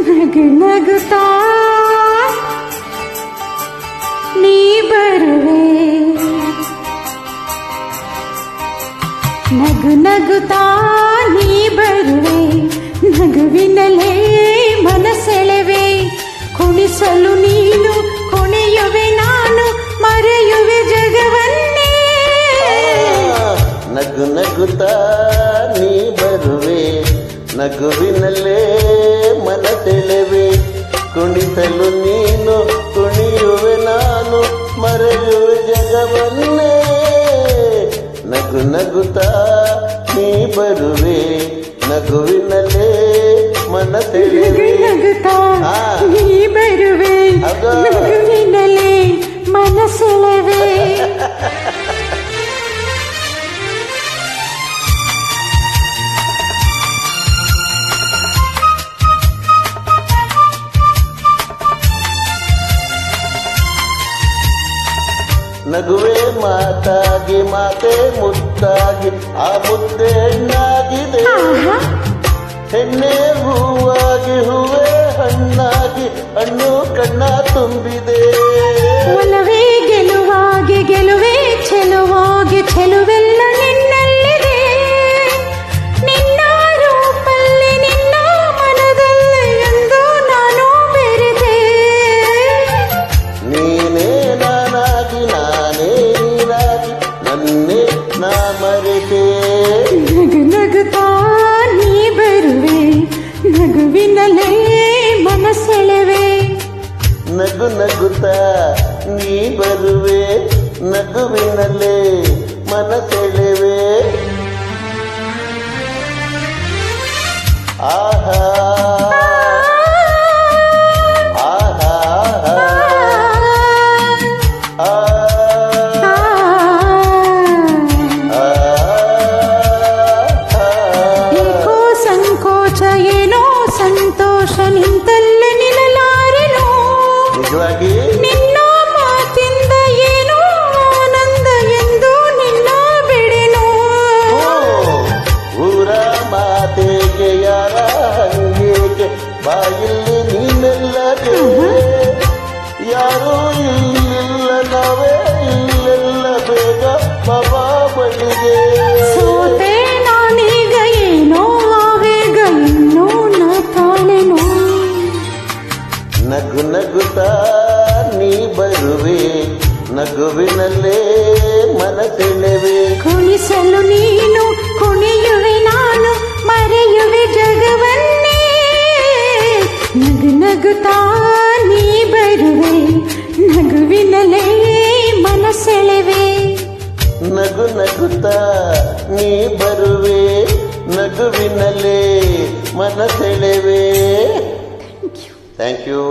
ನಗು ನಗುತ್ತಾ ನೀ ಬರುವೆ, ನಗು ನಗುತ್ತಾ ನೀ ಬರುವೆ, ನಗುವಿನಲೇ ಮನಸೆಳೆವೆ, ಕುಣಿಸಲು ನೀನು ಕುಣಿಯುವೆ ನಾನು, ಮರೆಯುವೆ ಜಗವನ್ನೇ. ನಗು ನಗುತ್ತಾ ನೀ ಬರುವೆ, ನಗುವಿನಲ್ಲೇ ಮನಸೆಳೆವೆ, ಕುಣಿಸಲು ನೀನು ಕುಣಿಯುವೆ ನಾನು, ಮರೆಯುವೆ ಜಗವನ್ನೇ. ನಗು ನಗುತ್ತಾ ನೀ ಬರುವೆ, ನಗುವಿನಲ್ಲೇ ಮನಸೆಳೆವೆ, ನಗುತ್ತಾ ನೀ ಬರುವೆ, ನಗುವಿನಲ್ಲೇ ಮನಸೆಳೆವೆ. ನಗುವೆ ಮಾತಾಗಿ ಮಾತೆ ಮುತ್ತಾಗಿ ಆ ಮುದ್ದೆ ಹೆಣ್ಣಾಗಿದೆ, ಹೆಣ್ಣೆ ಹೂವಾಗಿ ಹೂವೇ ಹಣ್ಣಾಗಿ ಹಣ್ಣು ಕಣ್ಣ ತುಂಬಿದೆ. ಒಲವೇ ಗೆಲುವಾಗಿ ಗೆಲುವೆ ಚೆಲುವಾಗಿ ಚೆಲುವೆಲ್ಲ ನಿನ್ನಲ್ಲಿದೆ, ನಿನ್ನ ರೂಪಲ್ಲಿ ನಿನ್ನ ಮನದಲ್ಲಿ ಎಂದು ನಾನು ಬೆರೆತೆ. ನೀನೇ ನಾನಾಗಿ ನಾನೇ ನೀನಾಗಿ ನನ್ನೇ ನಾ ಮರೆತೆ. ನಗು ನಗುತ್ತಾ ನೀ ಬರುವೆ, ನಗುವಿನಲ್ಲೇ ಮನಸೆಳೆವೆ, ನಗು ನಗುತ್ತಾ ನೀ ಬರುವೆ, ನಗುವಿನಲ್ಲೇ ಮನಸೆಳೆವೆ. ಆಹಾ ಆಹಾ ಏಕೋ ಸಂಕೋಚ ಏನೋ ಸಂತೋಷ ನಿಂತಲ್ಲೇ ನಿಲ್ಲಲಾರೆನೋ, ನಿಜವಾಗಿ ನಿನ್ನ ಮಾತಿಂದ ಏನೋ ಆನಂದ ಎಂದು ನಿನ್ನ ಬಿಡೆನೋ. ಊರ ಮಾತೆಗೆ ಯಾರ ಹಂಗೇಕೆ ಬಾಯಲ್ಲಿ ನೀನೆಲ್ಲದೆ, ಯಾರೂ ಇಲ್ಲಿಲ್ಲ ನಾವೇ ಇಲ್ಲೆಲ್ಲ ಬೇಗ ಬಾಬಾ ಬಳಿಗೆ. ಸೋತೆ ನಾನೀಗ ಏನೋ ಆವೇಗ ಇನ್ನೂ ನಾ ತಾಳೆನೋ. ನಗು ನಗುತ್ತಾ ನೀ ಬರುವೆ, ನಗುವಿನಲ್ಲೇ ಮನಸೆಳೆವೆ, ಕುಣಿಸಲು ನೀನು ಕುಣಿಯುವೆ ನಾನು, ಮರೆಯುವೆ ಜಗವನ್ನೇ. ನಗು ನಗುತ್ತಾ ನೀ ಬರುವೆ, ನಗುವಿನಲ್ಲೇ ಮನಸೆಳೆವೆ. ನಗು ನಗುತ್ತಾ ನೀ ಬರುವೆ, ನಗುವಿನಲ್ಲೇ ಮನಸೆಳೆವೆ. Thank you.